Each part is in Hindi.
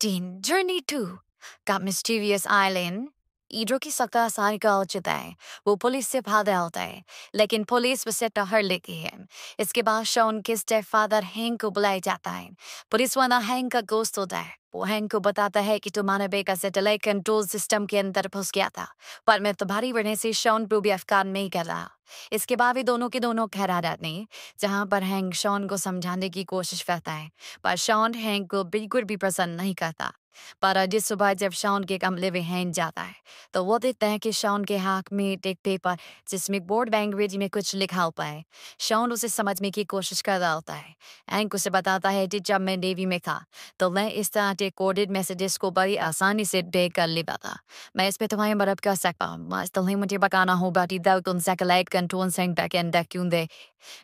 Teen Journey 2 got Mischievous Island. ईड्रो की सख्त आसानी का औचित्य है। वो पुलिस से भागा होता है, लेकिन पुलिस उसे टहर लेती है। इसके बाद शॉन के स्टेपफादर हैंक को बुलाया जाता है। पुलिस वाला हैंक का दोस्त होता है। वो हैंक को बताता है कि तुम्हारे बेटा सैटेलाइट कंट्रोल सिस्टम के अंदर फंस गया था, पर मैं तुम्हारी वजह से शॉन को भी अफगान नहीं कर रहा। इसके बाद भी दोनों के दोनों खैरा रहते हैं, जहाँ पर हैंक शॉन को समझाने की कोशिश करता है, पर शॉन हैंक को बिल्कुल भी पसंद नहीं करता। पर जिस सुबह जब शॉन के कमरे में हैंक जाता है, तो वो देखता है कि शॉन के हाथ में एक पेपर जिसमें बोर्ड लैंग्वेज में कुछ लिखा होता है। शॉन उसे समझने की कोशिश कर रहा होता है। हैंक उसे बताता है कि जब मैं नेवी में था, तो मैं इस तरह के कोडेड मैसेजेस को बड़ी आसानी से देख कर लेता था। मैं इस पे तुम्हारी मदद कर सकता हूँ, बस तुम्हें मुझे बताना होगा कि तुम सैटेलाइट कंट्रोल सेंटर के अंदर क्यों दे।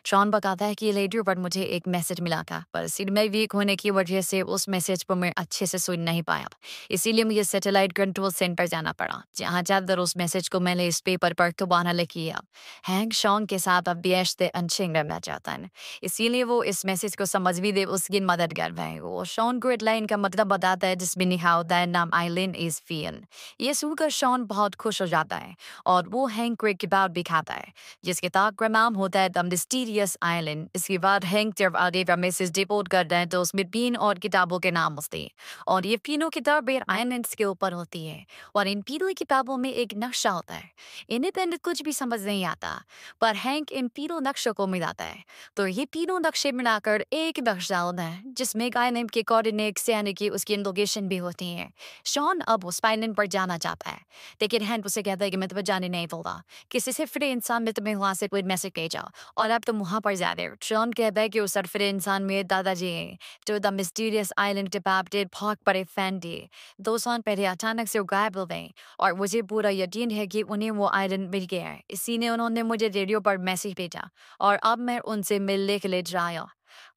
शॉन बताता है कि रेडियो पर मुझे एक मैसेज मिला था, पर सिग्नल वीक होने की वजह से उस मैसेज को मैं अच्छे से सुन नहीं पाया। इसीलिए मुझे सैटेलाइट कंट्रोल सेंटर जाना पड़ा, जहाँ जाकर उस मैसेज को मैंने इस पेपर पर दोबारा लिखिया। हैंक शॉन के साथ अब बेहद अच्छे रहना चाहता है, इसीलिए वो इस मैसेज को समझ भी दे उसकी मदद कर रहे हैं। वो शॉन को एक लाइन का मतलब बताता है जिसमें लिखा होता है, नाम आइलैंड इज फियल। ये सुनकर शॉन बहुत खुश हो जाता है और वो हैंक को एक किताब भी खाता है, जिस किताब का नाम होता है द मिस्टीरियस आइलैंड। इसके बाद हैंक जब आगे का मैसेज डिपोर्ट करता है, तो उसमें 3 और किताबों के नाम होते हैं, और ये तीनों किताबें आइलैंड्स के ऊपर होती है, और इन तीनों किताबों में एक नक्शा होता है। इन्हें पहले कुछ भी समझ नहीं आता, पर हैंक इन तीनों नक्शों को मिलाता है, तो ये तीनों नक्शे मिलाकर एक नक्शा होता है, जिसमें एक आइलैंड के कोऑर्डिनेट्स यानी कि उसकी लोकेशन भी होती है। शॉन अब उस आइलैंड पर जाना चाहता है, लेकिन हैंक उसे कहता है कि मैं तुम्हें जाने नहीं दूंगा, किसी से फ्री इंसान में तुम्हें वहां से कोई मैसेज भेजा और अब तुम वहां पर जा रहे हो। शॉन कहता है कि उस फ्री इंसान में दादाजी हैं, जो द मिस्टीरियस आइलैंड के बाप डेड बहुत बड़े फैन थे। 2 साल पहले अचानक से वो गायब हो गए, और मुझे पूरा यकीन है कि उन्हें वो आइलैंड मिल गया है। इसीलिए उन्होंने मुझे रेडियो पर मैसेज भेजा, और अब मैं उनसे मिलने के लिए जा रहा हूं।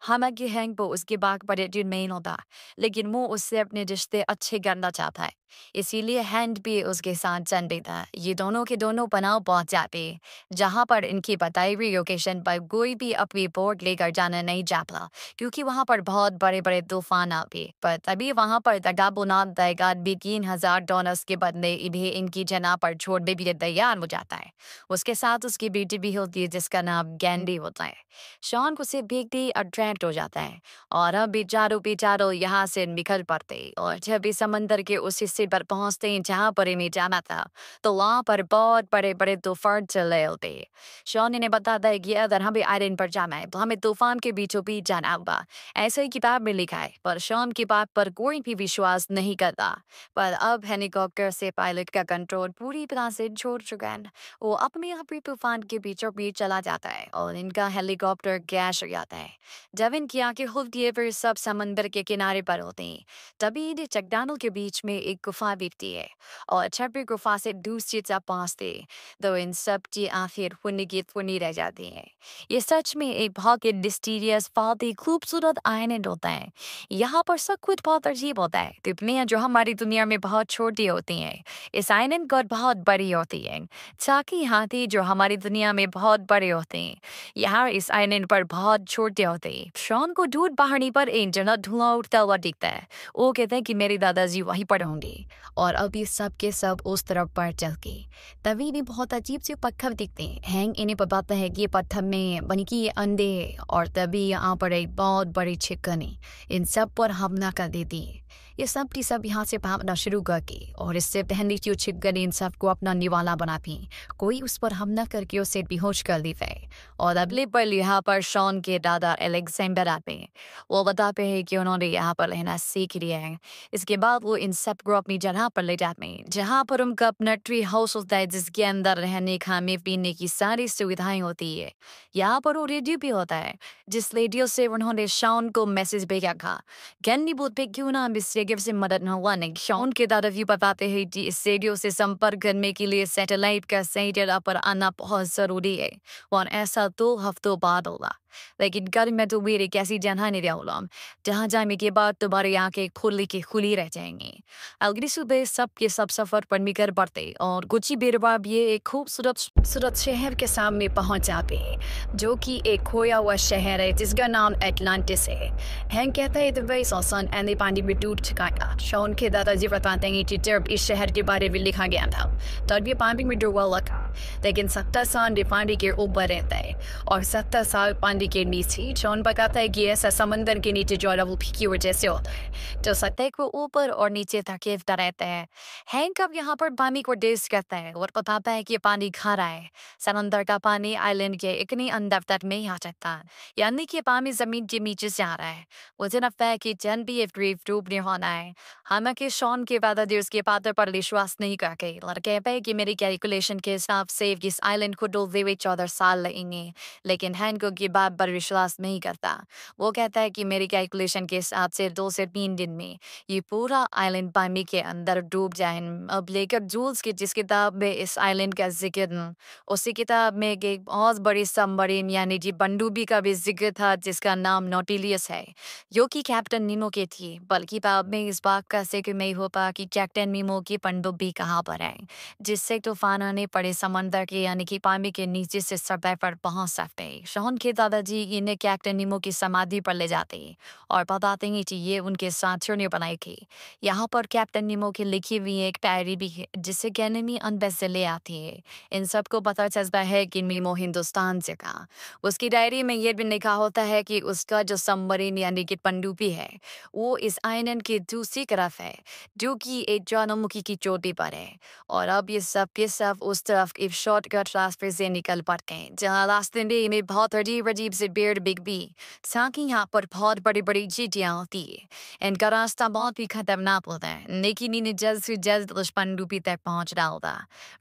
हालांकि हैंक को उसकी बात पर यकीन नहीं होता, लेकिन वो उससे अपने रिश्ते अच्छे करना चाहता है, इसीलिए हैंक भी उसके साथ चल देता है। ये दोनों के दोनों पनाव पहुंच जाते हैं, जहां पर इनकी बताई हुई लोकेशन पर कोई भी अपनी बोट लेकर जाना नहीं चाहता, क्योंकि वहां पर बहुत बड़े बड़े तूफान आते। पर तभी वहां पर तगाबुनाद दैगाद भी $3,000 के बदले इन्हें इनकी जगह पर छोड़ने भी तैयार हो जाता है। उसके साथ उसकी बेटी भी होती है, जिसका नाम गैंडी होता है। शॉन को से देखते ही अट्रैक्ट हो जाता है, और अब बेचारों यहाँ से निकल पड़ते, और जब भी समंदर के उस हिस्से पर पहुंचते हैं जहाँ पर इन्हें जाना था, तो वहाँ पर बहुत बड़े बड़े तूफान चल रहे होते हैं। शॉन इन्हें बताता है कि अगर हमें आइलैंड पर जाना है, तो हमें तूफान के बीचों बीच जाना होगा। ऐसे ही किताब में लिखा है, पर शॉन की बात पर कोई भी विश्वास नहीं करता। पर अब हेलीकॉप्टर से पायलट का कंट्रोल पूरी तरह से छोड़ चुका है। वो अपने आप ही तूफान के बीचों बीच चला जाता है, और इनका हेलीकॉप्टर क्रैश हो जाता है। जब इनकी आंखें खुलती है, फिर सब समंदर के किनारे पर होते हैं। तभी इन्हें चट्टानों के बीच में एक गुफा दिखती है, और जब भी गुफा से दूसरी तरफ पहुंचते, तो इन सब की आंखें खुलने की खुली रह जाती हैं। ये सच में एक बहुत ही मिस्टीरियस, बहुत ही खूबसूरत आइलैंड होता है। यहाँ पर सब कुछ बहुत अजीब होता है। तितलियाँ जो हमारी दुनिया में बहुत छोटी होती हैं, इस आइलैंड पर बहुत बड़ी होती है। साकी हाथी जो हमारी दुनिया में बहुत बड़े होते हैं, यहाँ इस आइलैंड पर बहुत छोटे होते हैं। शॉन को दूर पहाड़ी पर एक जगह धुआं उठता हुआ दिखता है। वो कहते हैं कि मेरे दादाजी वहीं पर होंगे, और अभी सब के सब उस तरफ पर चल के तभी भी बहुत अजीब से पत्थर दिखते हैं। हैंक इन्हें बताता है कि ये पत्थर में बनी कि ये अंडे हैं, और तभी यहाँ पर एक बहुत बड़ी छिकनी इन सब पर हमला कर देती है। ये सब की सब यहाँ से भागना शुरू करके, और इससे पहले कि छिपकर इन सबको अपना निवाला बनाती, कोई उस पर हमला करके उसे बेहोश कर देता है। और अगले पल यहाँ पर शॉन के दादा एलेक्जेंडर आते हैं। वो बताते हैं कि उन्होंने यहाँ पर रहना सीख लिया है। इसके बाद वो इन सबको अपनी जगह पर ले जाते हैं, जहाँ पर उनका अपना ट्री हाउस होता है, जिसके अंदर रहने खाने पीने की सारी सुविधाएं होती है। यहाँ पर वो रेडियो भी होता है, जिस रेडियो से उन्होंने शॉन को मैसेज भेजा था। गैंडी बोध पे क्यों ना हम इस रेडियो से मदद न हुआ नहीं। शॉन के दादाजी बताते हैं कि इस रेडियो से संपर्क करने के लिए सैटेलाइट का सही जगह पर आना बहुत जरूरी है, और ऐसा 2 हफ्तों बाद होगा। लेकिन कल मैं तो मेरे कैसी जगह नहीं रहूँगा जहाँ जाने के बाद तुम्हारी आंखें खुली की खुली रह जाएंगी। अगली सुबह सब के सब सफर पर निकल पड़ते और कुछ ही देर बाद ये एक खूबसूरत शहर के सामने पहुंच जाते, जो कि एक खोया हुआ शहर है जिसका नाम एटलांटिस है। हैंक कहता है दुबई सोसन एंड पानी में डूब चुका था। शॉन के दादाजी बताते हैं कि जब इस शहर के बारे में लिखा गया था तब ये पानी में डूबा लगा, लेकिन 70 साल पानी के ऊपर रहता है और 70 साल पानी के नीचे। शॉन बताता है कि ऐसा समंदर के नीचे ज्वालामुखी की वजह से होता है, जो सतह को ऊपर और नीचे धकेलता रहता है। हैंक अब यहाँ पर पानी को टेस्ट करता है और बताता है कि ये पानी खारा है। समंदर का पानी आइलैंड के इतनी अंदर तक नहीं आ सकता, यानी कि पानी जमीन के नीचे से आ रहा है। मुझे लगता है कि चंद भी एक ड्रीफ डूबने होना है। हालांकि शॉन के दादाजी उसके बातों पर विश्वास नहीं करके और कहते हैं कि मेरी कैलकुलेशन के हिसाब से इस आइलैंड को डूबते हुए 14 साल लगेंगे, लेकिन हैंक की बात पर विश्वास नहीं करता। वो कहता है कि मेरी कैलकुलेशन के हिसाब से 2 से 3 दिन में ये पूरा आइलैंड पानी के अंदर डूब जाए। अब लेकर जूल्स की जिस किताब में इस आइलैंड का जिक्र, उसी किताब में एक बहुत बड़ी सबमरीन यानी कि पनडुब्बी का भी जिक्र था जिसका नाम नॉटिलियस है, जो कि कैप्टन नीमो की थी। बल्कि बाद में इस बात का जिक्र नहीं हो पा कि कैप्टन नीमो की पनडुब्बी कहाँ पर है, जिससे तूफान आने पड़े समंदर के यानी कि पानी के नीचे से सतह पर पहुंच सकते। शॉन के दादाजी इन्हें कैप्टन नीमो की समाधि पर ले जाते और बताते हैं कि ये उनके साथियों ने बनाई थी। यहाँ पर कैप्टन नीमो की लिखी हुई एक डायरी भी है जिसे कैनेमी अंदर से ले आती है। इन सबको पता चलता है कि नीमो हिंदुस्तान से था। उसकी डायरी में यह भी लिखा होता है कि उसका जो सबमरीन यानी कि पनडुब्बी है वो इस आइलैंड की दूसरी तरफ है, जो कि एक ज्वालामुखी की चोटी पर है। और अब ये सब के सब उस तरफ एक शॉर्टकट रास्ते से निकल पड़ते हैं, जहाँ रास्ते में बहुत अजीब अजीब से पेड़ बिग भी, साथ ही यहाँ पर बहुत बड़ी बड़ी चीटियाँ होती है। इनका रास्ता बहुत ही खतरनाक होता है, लेकिन इन्हें जल्द से जल्द उस पनडुब्बी तक पहुँच डालता।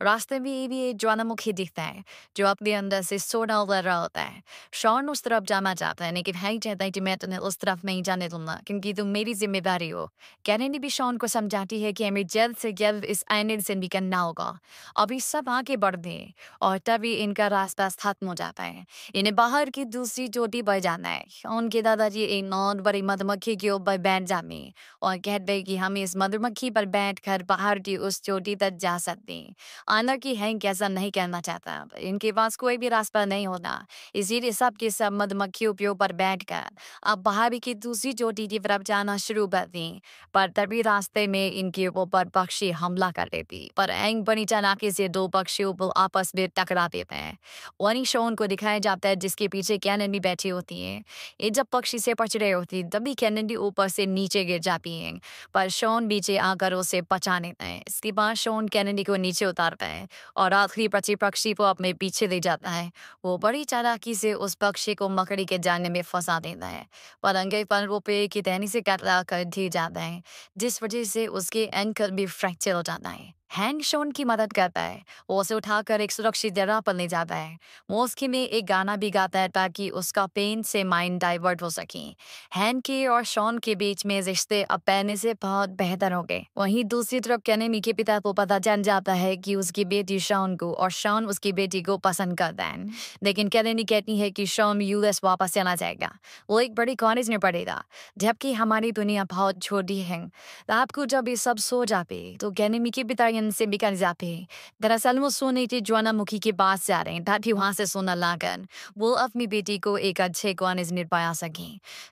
रास्ते में भी एक ज्वालामुखी दिखता है जो अपने अंदर से सोना उड़ रहा होता है। शॉन उस तरफ जाना चाहता है, लेकिन हैंक चाहता है कि मैं तुम्हें उस तरफ नहीं जाने दूंगा क्योंकि तुम मेरी जिम्मेदारी हो। कैनेडी भी शॉन को समझाती है कि हमें जल्द से जल्द इस आइलैंड से निकलना होगा। अभी सब आगे बढ़ते हैं और तभी इनका रास्ता खत्म हो जाता है। इन्हें बाहर की दूसरी चोटी पर जाना है। शॉन के दादाजी एक बहुत बड़ी मधुमक्खी के ऊपर बैठ जाते हैं और कहते हैं कि हम इस मधुमक्खी पर बैठकर बाहर की उस चोटी तक जा सकते हैं। हालांकि हैंक ऐसा नहीं करना चाहता, इनके पास कोई भी रास्ता नहीं होता, इसीलिए सब के सब मधुमक्खियों के ऊपर बैठकर अब बाहर की दूसरी चोटी की तरफ जाना शुरू कर दी। पर तभी रास्ते में इनके ऊपर पक्षी हमला कर देती, पर हैंक बड़ी चालाकी से 2 पक्षियों को आपस में टकरा देते हैं। वहीं शॉन को दिखाया जाता है जिसके पीछे कैनेडी बैठी होती है। ये जब पक्षी से पच रहे होती तभी कैनेडी ऊपर से नीचे गिर जाती है, पर शॉन नीचे आकर उसे बचा लेता है। इसके बाद शॉन कैनेडी को नीचे उतारता है और आखिरी बचे पक्षी को अपने पीछे ले जाता है। वो बड़ी चालाकी से उस पक्षी को मकड़ी के जाने में फंसा देता है, पर अंगे पर वो पेड़ की टहनी से कटरा कर गिर जाता है, जिस वजह से उसके एंकल भी फ्रैक्चर हो जाता है। हैंक शॉन की मदद करता है, वो उसे उठाकर एक सुरक्षित जगह पर ले जाता है। वो उसके में एक गाना भी गाता है ताकि उसका पेन से माइंड डाइवर्ट हो सके। हैंक के और शॉन के बीच में रिश्ते अब पहले से बहुत बेहतर हो गए। वहीं दूसरी तरफ कैनेमी के पिता को पता चल जाता है कि उसकी बेटी शॉन को और शॉन उसकी बेटी को पसंद करता है, लेकिन कैनेमी कहती है कि शॉन यूएस वापस चला जाएगा, वो एक बड़ी कॉलेज में पढ़ेगा, जबकि हमारी दुनिया बहुत छोटी है। रात को जब ये सब सो जाते तो कैनेमी के पिता से निकल जाते। दरअसल वो सोने के ज्वालामुखी के पास जा रहे हैं ताकि वहां से सोना लाकर वो अपनी बेटी को एक अच्छे कॉलेज में पा सके।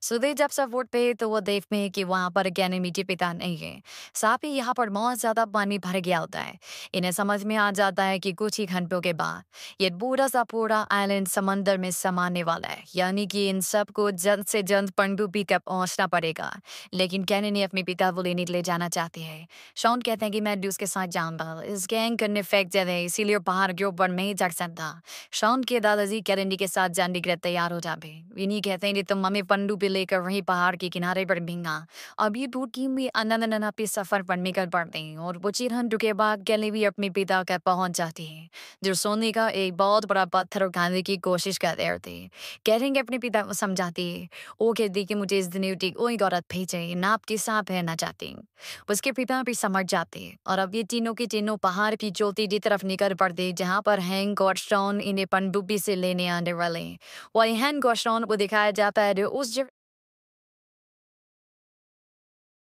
सुबह जब सब उठते तो वो देखते हैं कि वहां पर कैनेमी के पिता नहीं है, साथ ही यहाँ पर बहुत ज्यादा पानी भर गया होता है। इन्हें समझ में आ जाता है कि कुछ ही घंटों के बाद ये पूरा सा पूरा आइलैंड समंदर में समाने वाला है, यानी कि इन सबको जल्द से जल्द पनडुब्बी तक पहुंचना पड़ेगा। लेकिन कैनेडी अपने पिता को लेने के लिए जाना चाहती है। शॉन कहते हैं कि मैं उसके साथ जाऊंगा, इस गैंग करने फेंक जाते हैं, इसीलिए पहाड़ के ऊपर नहीं चढ़ सकता। शॉन के दादाजी कैनेडी के साथ जाने के लिए तैयार हो जाते। इन्हीं कहते हैं कि तुम हमें पनडुब्बी लेकर वहीं पहाड़ के किनारे पर भींगा। अब ये दो टीम भी अनन्ननापी सफर पर निकल पड़ते हैं और कुछ ही घंटों के बाद कैनेडी अपने पिता का पहुंच जाती है, जो सोने का एक बहुत बड़ा पत्थर उठाने की कोशिश कर रहे थे। कैरेंगे अपने पिता को समझाती है, वो कहती कि मुझे इस दुनिया की कोई औरत भेजे ना आपके साथ रहना चाहती। उसके पिता भी समझ जाते और अब ये तीनों तीनों की तीनों पहाड़ की चोटी की तरफ निकल पड़ते जहां पर हैंक और शॉन इन्हें पनडुब्बी से लेने आने वाले। वहीं हैंक और शॉन को दिखाया जाता है जो उस